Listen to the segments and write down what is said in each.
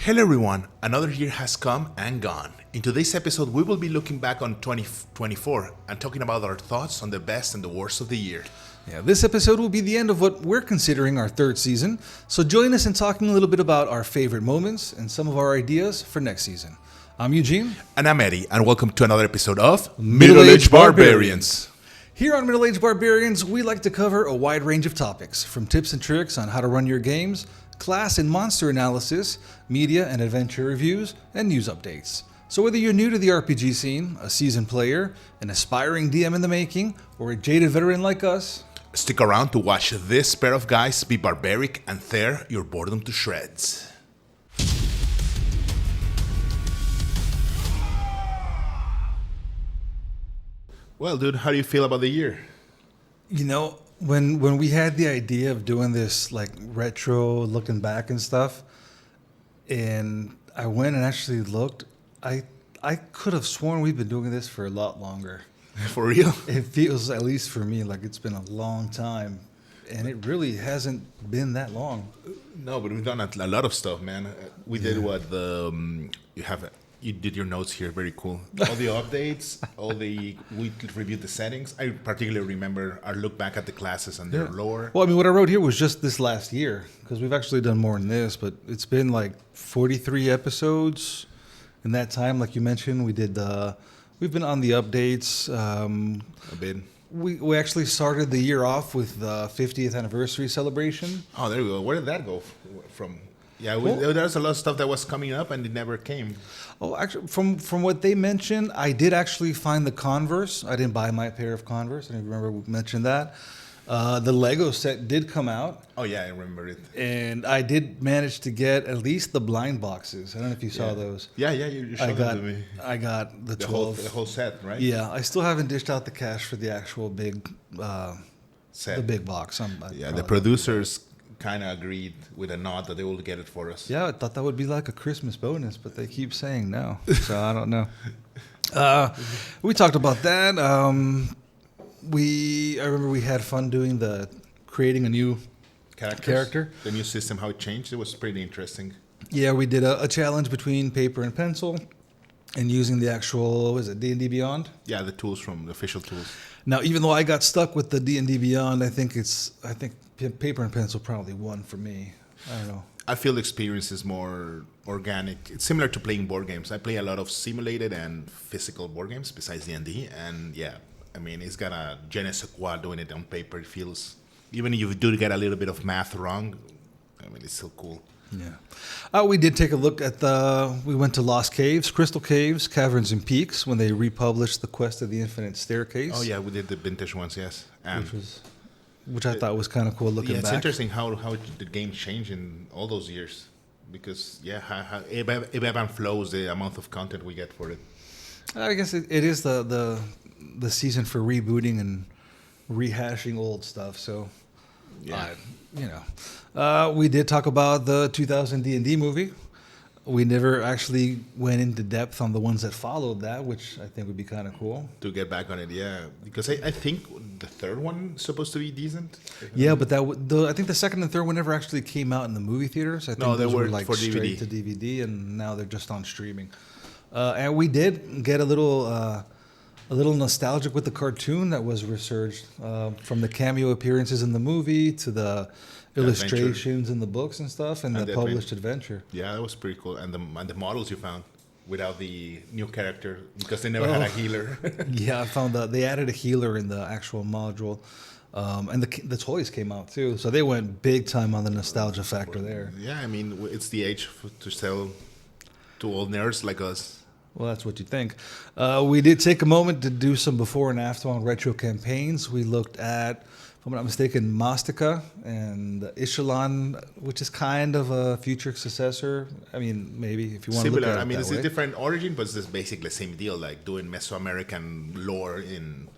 Hello everyone, another year has come and gone. In today's episode, we will be looking back on 2024 and talking about our thoughts on the best and the worst of the year. Yeah, this episode will be the end of what we're considering our third season, so join us in talking a little bit about our favorite moments and some of our ideas for next season. I'm Eugene. And I'm Eddie, and welcome to another episode of Middle-Aged Barbarians. Here on Middle-Aged Barbarians, we like to cover a wide range of topics, from tips and tricks on how to run your games, class and monster analysis, media and adventure reviews, and news updates. So whether you're new to the RPG scene, a seasoned player, an aspiring DM in the making, or a jaded veteran like us, stick around to watch this pair of guys be barbaric and tear your boredom to shreds. Well, dude, how do you feel about the year? you know, when we had the idea of doing this like retro looking back and stuff, and I went and actually looked, I could have sworn we've been doing this for a lot longer. For real? It feels, at least for me, like it's been a long time, and it really hasn't been that long. No, but we've done a lot of stuff, man. We did what you did your notes here, very cool. All the updates, we reviewed the settings. I particularly remember our look back at the classes and their lore. Well, I mean, what I wrote here was just this last year, because we've actually done more than this, but it's been like 43 episodes in that time. Like you mentioned, we've been on the updates. A bit. We actually started the year off with the 50th anniversary celebration. Oh, there we go. Where did that go from? Yeah, there's a lot of stuff that was coming up and it never came. Oh, actually, from what they mentioned, I did actually find the Converse. I didn't buy my pair of Converse. I don't remember we mentioned that. The Lego set did come out. Oh, yeah, I remember it. And I did manage to get at least the blind boxes. I don't know if you saw those. Yeah, you showed them to me. I got the 12. The whole set, right? Yeah, I still haven't dished out the cash for the actual big set. The big box. The producers kind of agreed with a nod that they will get it for us. Yeah, I thought that would be like a Christmas bonus, but they keep saying no. So I don't know. We talked about that. I remember we had fun doing creating a new character. The new system, how it changed, it was pretty interesting. Yeah, we did a challenge between paper and pencil and using the actual, was it D&D Beyond? Yeah, the tools from the official tools. Now, even though I got stuck with the D&D Beyond, I think paper and pencil probably won for me. I don't know. I feel the experience is more organic. It's similar to playing board games. I play a lot of simulated and physical board games besides D&D, and yeah, I mean, it's got a je ne sais quoi doing it on paper. It feels, even if you do get a little bit of math wrong, I mean, it's still cool. Yeah. We did take a look at we went to Lost Caves, Crystal Caves, Caverns and Peaks when they republished the Quest of the Infinite Staircase. Oh, yeah, we did the vintage ones, yes. And which I thought was kind of cool looking back. Yeah, it's interesting how the game changed in all those years. Because, how it ebb and flows the amount of content we get for it. I guess it is the season for rebooting and rehashing old stuff. So, yeah, we did talk about the 2000 D&D movie. We never actually went into depth on the ones that followed that, which I think would be kind of cool. To get back on it, yeah. Because I think the third one is supposed to be decent. Yeah, but I think the second and third one never actually came out in the movie theaters. I think they were like for straight DVD. to DVD, and now they're just on streaming. And we did get a little nostalgic with the cartoon that was resurged from the cameo appearances in the movie to the illustrations in the books and stuff, and the published adventure. Yeah, that was pretty cool. And the models you found without the new character because they never had a healer. Yeah, I found that they added a healer in the actual module. And the toys came out too, so they went big time on the nostalgia factor there. Yeah, I mean, it's the age to sell to old nerds like us. Well, that's what you think. We did take a moment to do some before and after on retro campaigns. We looked at, if I'm not mistaken, Mastica and Ishalon, which is kind of a future successor. I mean, maybe if you want to look at it Similar. I mean, it's way. a different origin, but it's basically the same deal, like doing Mesoamerican lore in...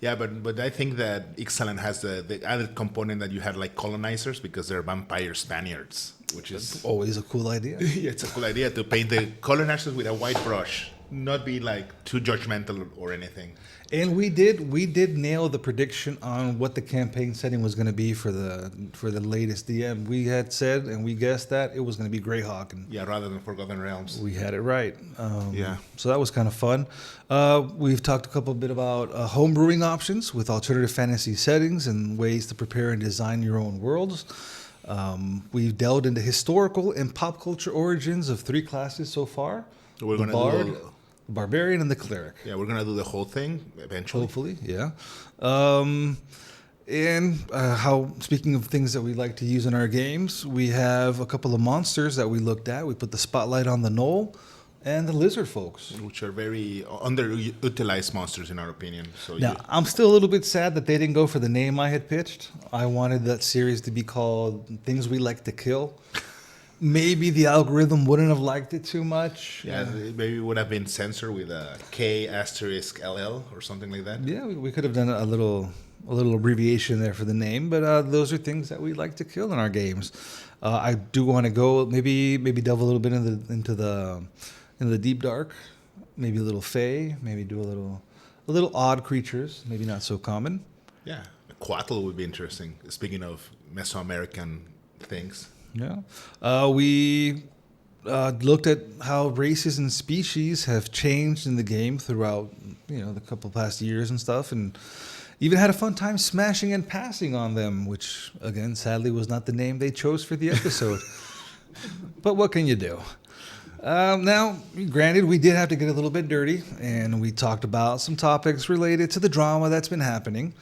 Yeah, but I think that Ixalan has the added component that you had like colonizers because they're vampire Spaniards, which is always a cool idea. Yeah, it's a cool idea to paint the colonizers with a white brush not be like too judgmental or anything. And we did nail the prediction on what the campaign setting was going to be for the latest DM. We had said and we guessed that it was going to be Greyhawk, and Yeah, rather than Forgotten Realms. we had it right. Yeah. So that was kind of fun. We've talked a couple bit about homebrewing options with alternative fantasy settings and ways to prepare and design your own worlds. We've delved into historical and pop culture origins of 3 classes so far. We're the gonna Bard, do the Barbarian, and the Cleric. Yeah, we're gonna do the whole thing eventually. Hopefully, yeah. How, speaking of things that we like to use in our games, we have a couple of monsters that we looked at. We put the spotlight on the Gnoll and the Lizard Folks. Which are very underutilized monsters in our opinion. So Now, I'm still a little bit sad that they didn't go for the name I had pitched. I wanted that series to be called Things We Like to Kill. Maybe the algorithm wouldn't have liked it too much. yeah, maybe it would have been censored with a K*LL or something like that. Yeah, we could have done a little abbreviation there for the name, but those are things that we like to kill in our games. I do want to go maybe delve a little bit into the deep dark, maybe a little fae, maybe do a little odd creatures, maybe not so common. Yeah, Coatl would be interesting. Speaking of Mesoamerican things. Yeah, we looked at how races and species have changed in the game throughout the couple past years and stuff, and even had a fun time smashing and passing on them, which again sadly was not the name they chose for the episode. But what can you do? Now, granted, we did have to get a little bit dirty, and we talked about some topics related to the drama that's been happening.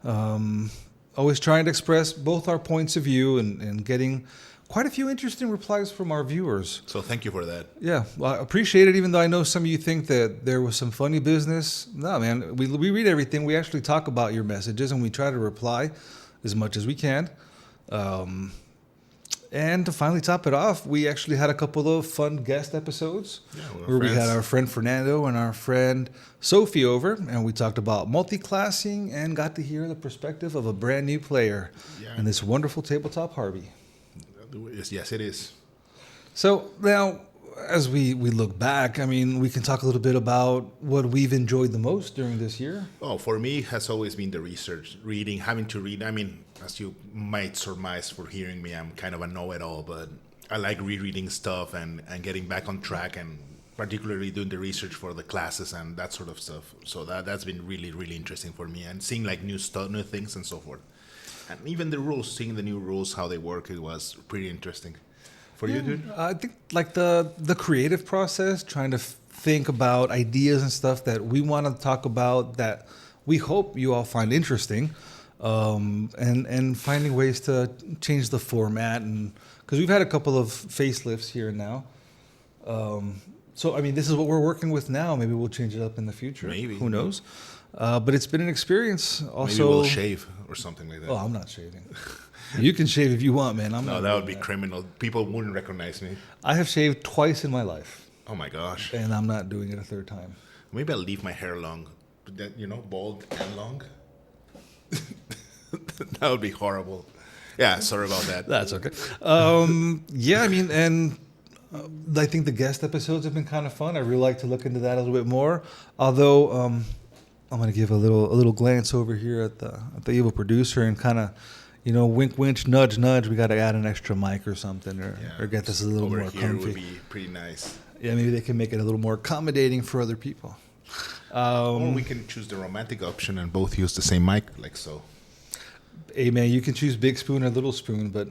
Always trying to express both our points of view and getting quite a few interesting replies from our viewers. So thank you for that. Yeah, well, I appreciate it, even though I know some of you think that there was some funny business. No, man, we read everything. We actually talk about your messages, and we try to reply as much as we can. And to finally top it off, we actually had a couple of fun guest episodes where we had our friend Fernando and our friend Sophie over, and we talked about multi-classing and got to hear the perspective of a brand new player in this wonderful tabletop Harvey. Yes, it is. So now, as we look back, I mean, we can talk a little bit about what we've enjoyed the most during this year. Oh, for me, it has always been the research, reading, having to read. I mean, as you might surmise for hearing me, I'm kind of a know-it-all, but I like rereading stuff and getting back on track, and particularly doing the research for the classes and that sort of stuff. So that's been really, really interesting for me, and seeing like new stuff, new things, and so forth. And even the rules, seeing the new rules, how they work, it was pretty interesting. For you, dude? I think like the creative process, trying to think about ideas and stuff that we want to talk about that we hope you all find interesting, and finding ways to change the format, and because we've had a couple of facelifts here and now. So I mean, this is what we're working with now. Maybe we'll change it up in the future. Maybe. Who knows? But it's been an experience. Also, maybe we'll shave or something like that. Oh, I'm not shaving. You can shave if you want, man. No, that would be criminal. People wouldn't recognize me. I have shaved twice in my life. Oh my gosh. And I'm not doing it a third time. Maybe I'll leave my hair long. That, bald and long. That would be horrible. Yeah, sorry about that. That's okay. Yeah, I mean, and I think the guest episodes have been kind of fun. I really like to look into that a little bit more. Although I'm going to give a little glance over here at the evil producer and kind of, wink, winch, nudge, nudge. We got to add an extra mic or something, or get this a little over more here comfy. Would be pretty nice. Yeah, maybe they can make it a little more accommodating for other people. Or we can choose the romantic option and both use the same mic, like so. Hey man, you can choose big spoon or little spoon, but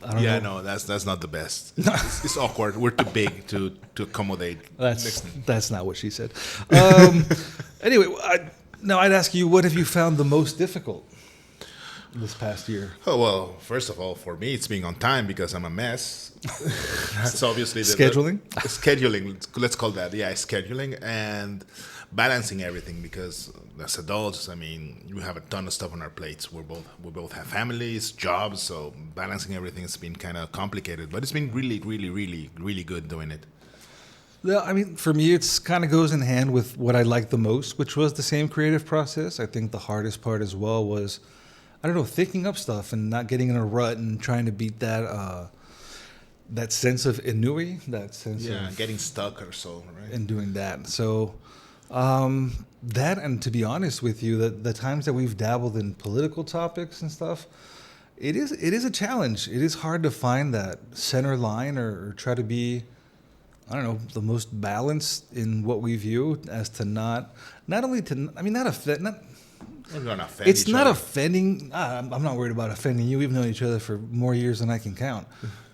I don't know. Yeah, no, that's not the best. It's awkward. We're too big to accommodate. That's not what she said. Anyway, I'd ask you, what have you found the most difficult this past year? Oh, well, first of all, for me, it's being on time because I'm a mess. That's obviously scheduling. Scheduling, let's call that. Yeah, scheduling and balancing everything, because as adults, I mean, we have a ton of stuff on our plates. We both have families, jobs, so balancing everything has been kind of complicated. But it's been really, really, really, really good doing it. Yeah, I mean, for me, it's kind of goes in hand with what I liked the most, which was the same creative process. I think the hardest part as well was, I don't know, thinking up stuff and not getting in a rut and trying to beat that that sense of ennui, that sense of getting stuck or so, right? in doing that. So that, and to be honest with you, the times that we've dabbled in political topics and stuff, it is a challenge. It is hard to find that center line or try to be, I don't know, the most balanced in what we view as to not only to, I mean, not offend, not. We're gonna offend It's each not other. offending. I'm not worried about offending you. We've known each other for more years than I can count.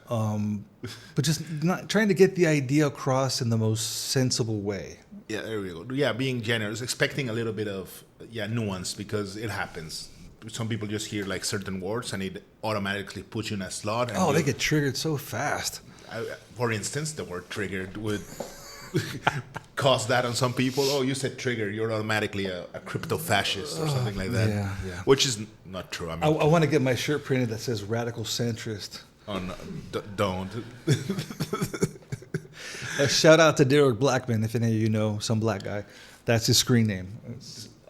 But just not trying to get the idea across in the most sensible way. Yeah, there we go. Yeah, being generous, expecting a little bit of nuance because it happens. Some people just hear like certain words and it automatically puts you in a slot. And Oh, they get triggered so fast. for instance, the word triggered would cause that on some people. Oh, you said trigger, you're automatically a crypto fascist or something like that. Yeah. Which is not true. I I mean, want to get my shirt printed that says radical centrist. don't. Shout out to Derek Blackman, if any of you know some black guy. That's his screen name.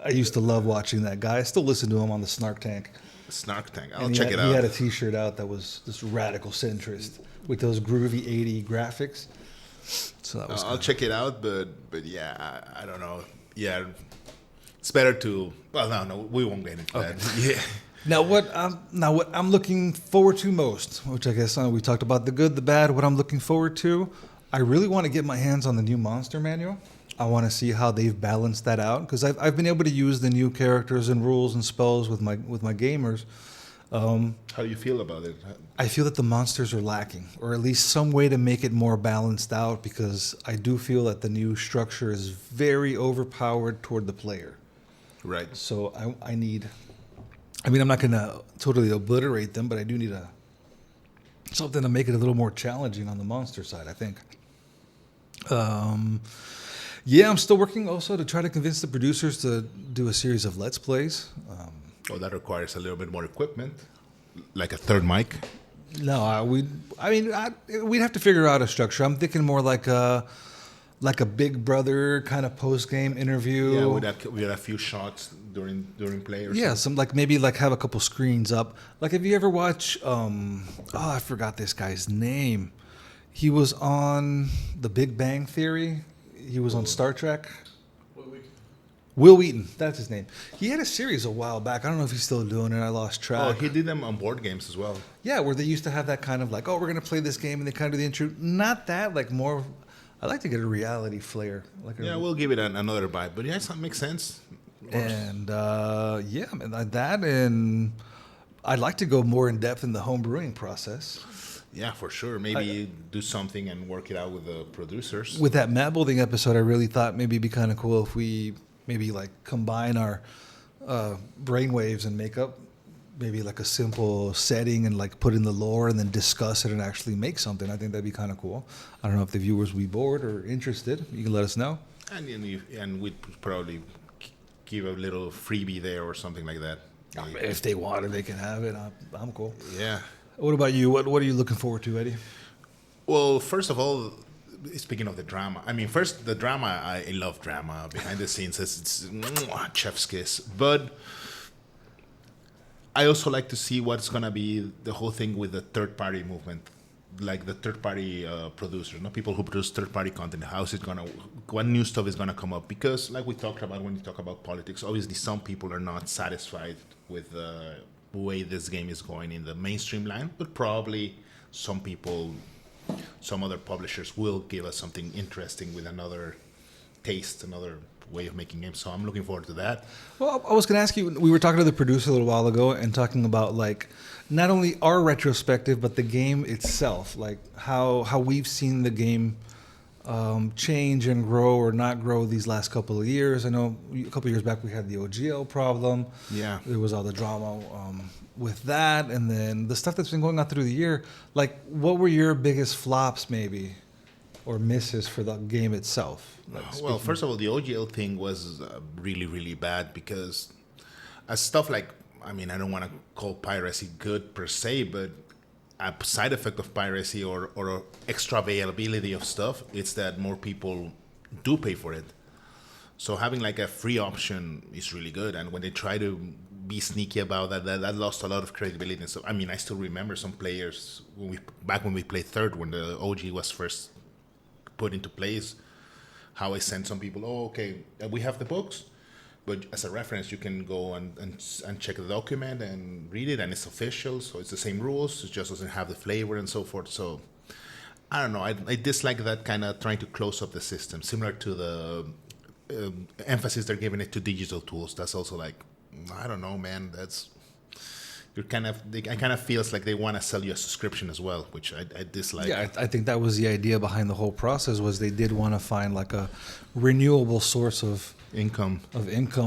I used to love watching that guy. I still listen to him on the Snark Tank. Snark Tank. I'll And check it out. He had a T-shirt out that was this radical centrist with those groovy 80 graphics. So that was. I'll check it out, but yeah, I don't know. Yeah, it's better to. Well, no, we won't get into that. Yeah. Now what I'm looking forward to most, which I guess we talked about the good, the bad. What I'm looking forward to, I really want to get my hands on the new monster manual. I want to see how they've balanced that out because I've been able to use the new characters and rules and spells with my gamers. How do you feel about it? I feel that the monsters are lacking, or at least some way to make it more balanced out, because I do feel that the new structure is very overpowered toward the player. Right. So I need. I mean, I'm not going to totally obliterate them, but I do need something to make it a little more challenging on the monster side, I think. Yeah, I'm still working also to try to convince the producers to do a series of Let's Plays. That requires a little bit more equipment, like a third mic. No, we'd have to figure out a structure. I'm thinking more like a Big Brother kind of post-game interview. Yeah, we had a few shots during play or Yeah, something. maybe have a couple screens up. Like, if you ever watch, I forgot this guy's name. He was on The Big Bang Theory. He was on Star Trek. Will Wheaton, that's his name. He had a series a while back. I don't know if he's still doing it. I lost track. Oh, he did them on board games as well. Yeah, where they used to have that kind of like, oh, we're going to play this game, and they kind of do the intro. Not that, like more. I like to get a reality flair. We'll give it another bite. But yes, that makes sense. And that, and I'd like to go more in depth in the home brewing process. Yeah, for sure. Maybe do something and work it out with the producers. With that map building episode, I really thought maybe it'd be kind of cool if we maybe like combine our brainwaves and make up maybe like a simple setting and like put in the lore and then discuss it and actually make something. I think that'd be kind of cool. I don't know if the viewers will be bored or interested. You can let us know. And we'd probably give a little freebie there or something like that. If they want it, they can have it. I'm cool. Yeah. What about you? What are you looking forward to, Eddie? Well, first of all, speaking of the drama, first, the drama, I love drama behind the scenes. It's chef's kiss. But I also like to see what's going to be the whole thing with the third-party movement, like the third-party producers, people who produce third-party content. What new stuff is going to come up? Because like we talked about when you talk about politics, obviously some people are not satisfied with the way this game is going in the mainstream line, but probably some other publishers will give us something interesting with another taste, another way of making games. So I'm looking forward to that. Well, I was going to ask you, we were talking to the producer a little while ago and talking about like not only our retrospective, but the game itself, like how we've seen the game change and grow or not grow these last couple of years. I know a couple of years back we had the OGL problem. Yeah. There was all the drama with that, and then the stuff that's been going on through the year. Like, what were your biggest flops maybe or misses for the game itself? Well, first of all, the OGL thing was really, really bad because stuff like, I don't want to call piracy good per se, but a side effect of piracy or extra availability of stuff, it's that more people do pay for it. So having like a free option is really good. And when they try to be sneaky about that. That lost a lot of credibility. So I mean, I still remember some players when we played third, when the OG was first put into place. How I sent some people, oh, okay, we have the books, but as a reference, you can go and check the document and read it, and it's official, so it's the same rules. It just doesn't have the flavor and so forth. So I don't know. I dislike that kind of trying to close up the system, similar to the emphasis they're giving it to digital tools. That's also like, I don't know, man. That's I kind of feels like they want to sell you a subscription as well, which I dislike. Yeah, I think that was the idea behind the whole process, was they did want to find like a renewable source of income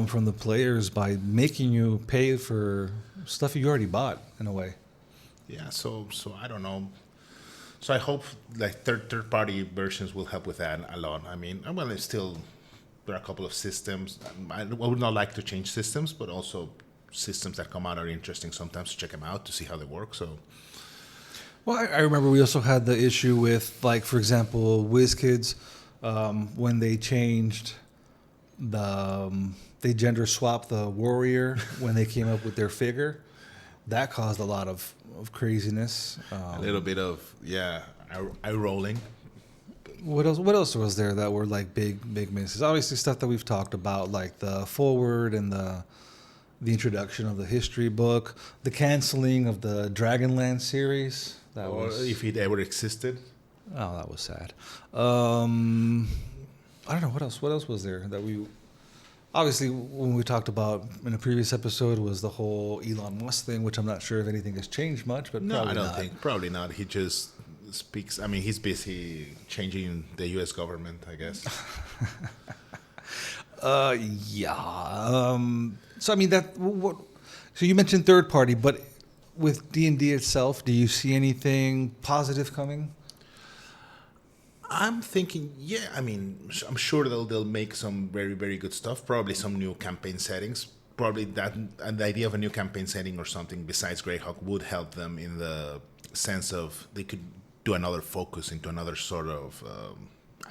from the players by making you pay for stuff you already bought in a way. Yeah, so I don't know. So I hope like third party versions will help with that a lot. I mean, well, it's still, there are a couple of systems. I would not like to change systems, but also systems that come out are interesting sometimes to check them out to see how they work. So, well, I remember we also had the issue with, like, for example, WizKids, when they changed they gender swapped the warrior when they came up with their figure. That caused a lot of craziness. A little bit of eye rolling. What else was there that were like big misses? Obviously, stuff that we've talked about, like the forward and the introduction of the history book, the canceling of the Dragonland series. Or if it ever existed. Oh, that was sad. I don't know what else. What else was there that we? Obviously, when we talked about in a previous episode was the whole Elon Musk thing, which I'm not sure if anything has changed much, but no, I don't think. Probably not. He just speaks. I mean, he's busy changing the U.S. government, I guess. Yeah. So I mean that. What? So you mentioned third party, but with D&D itself, do you see anything positive coming? I'm thinking, yeah. I mean, I'm sure they'll make some very, very good stuff. Probably some new campaign settings. Probably that, and the idea of a new campaign setting or something besides Greyhawk would help them in the sense of they could do another focus into another sort of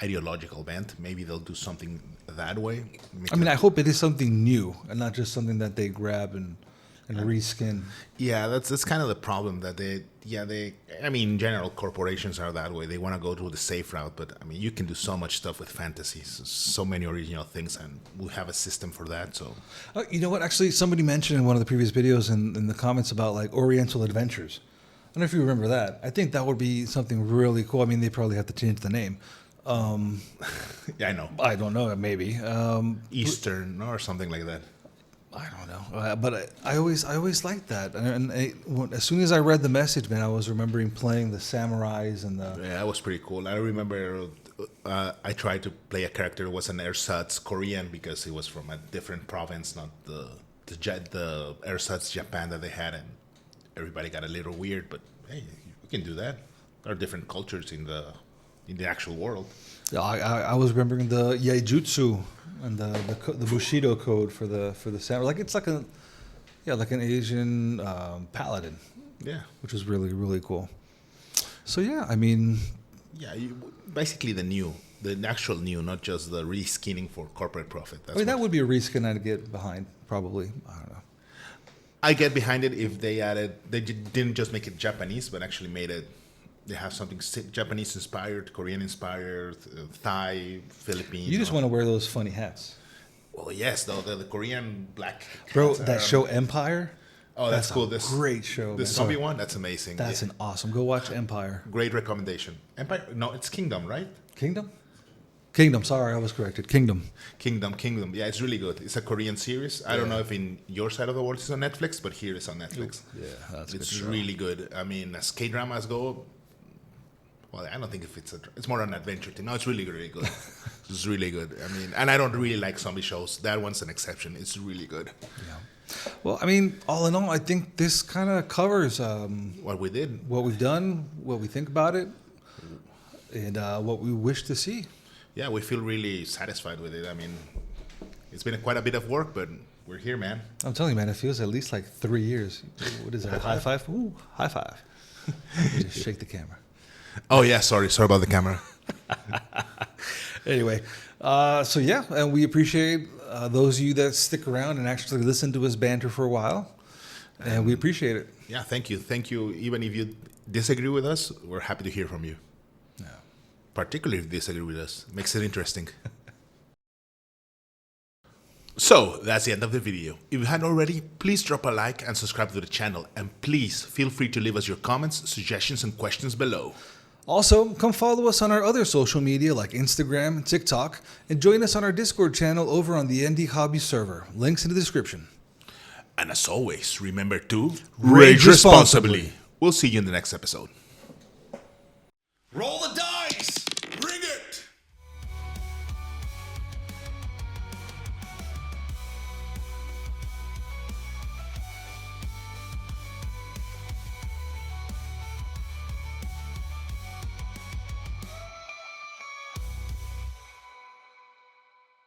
ideological bent. Maybe they'll do something that way. I mean, I hope it is something new and not just something that they grab and reskin. Yeah, that's kind of the problem that I mean, in general, corporations are that way. They want to go through the safe route, but I mean, you can do so much stuff with fantasy, so many original things, and we have a system for that. So, you know what? Actually, somebody mentioned in one of the previous videos in the comments about like Oriental Adventures. I don't know if you remember that. I think that would be something really cool. I mean, they probably have to change the name. Yeah, I know. I don't know. Maybe Eastern or something like that. I don't know, but I always liked that. And as soon as I read the message, man, I was remembering playing the samurais and the. Yeah, that was pretty cool. I remember I tried to play a character who was an ersatz Korean because he was from a different province, not the ersatz Japan that they had, and everybody got a little weird. But hey, you can do that. There are different cultures in the actual world. Yeah, I was remembering the Yaijutsu and the Bushido code for the samurai. Like it's like an Asian paladin. Yeah, which was really, really cool. So yeah, I mean, yeah, basically the actual new, not just the reskinning for corporate profit. I mean, that would be a reskin I'd get behind, probably. I don't know. I get behind it if they didn't just make it Japanese, but actually made it. They have something Japanese inspired, Korean inspired, Thai, Philippine. You just want to wear those funny hats. Well, yes, though the Korean black. Bro, that show Empire. Oh, that's cool. This great show. The zombie one, that's amazing. That's an awesome. Go watch Empire. Great recommendation. Empire? No, it's Kingdom, right? Kingdom. Sorry, I was corrected. Kingdom. Yeah, it's really good. It's a Korean series. I don't know if in your side of the world it's on Netflix, but here it's on Netflix. Yeah, that's it's really good. I mean, as K-dramas go. Well, I don't think if it's more an adventure thing. No, it's really, really good. It's really good. I mean, and I don't really like zombie shows. That one's an exception. It's really good. Yeah. Well, I mean, all in all, I think this kind of covers what we did, what we've done, what we think about it, and what we wish to see. Yeah, we feel really satisfied with it. I mean, it's been quite a bit of work, but we're here, man. I'm telling you, man, it feels at least like 3 years. What is that? High five? Ooh, high five. Just shake the camera. Oh, yeah, sorry about the camera. Anyway, so yeah, and we appreciate those of you that stick around and actually listen to us banter for a while. And we appreciate it. Yeah, thank you. Thank you. Even if you disagree with us, we're happy to hear from you. Yeah. Particularly if you disagree with us. Makes it interesting. So, that's the end of the video. If you hadn't already, please drop a like and subscribe to the channel. And please feel free to leave us your comments, suggestions, and questions below. Also, come follow us on our other social media like Instagram and TikTok, and join us on our Discord channel over on the ND Hobby server. Links in the description. And as always, remember to rage responsibly. We'll see you in the next episode.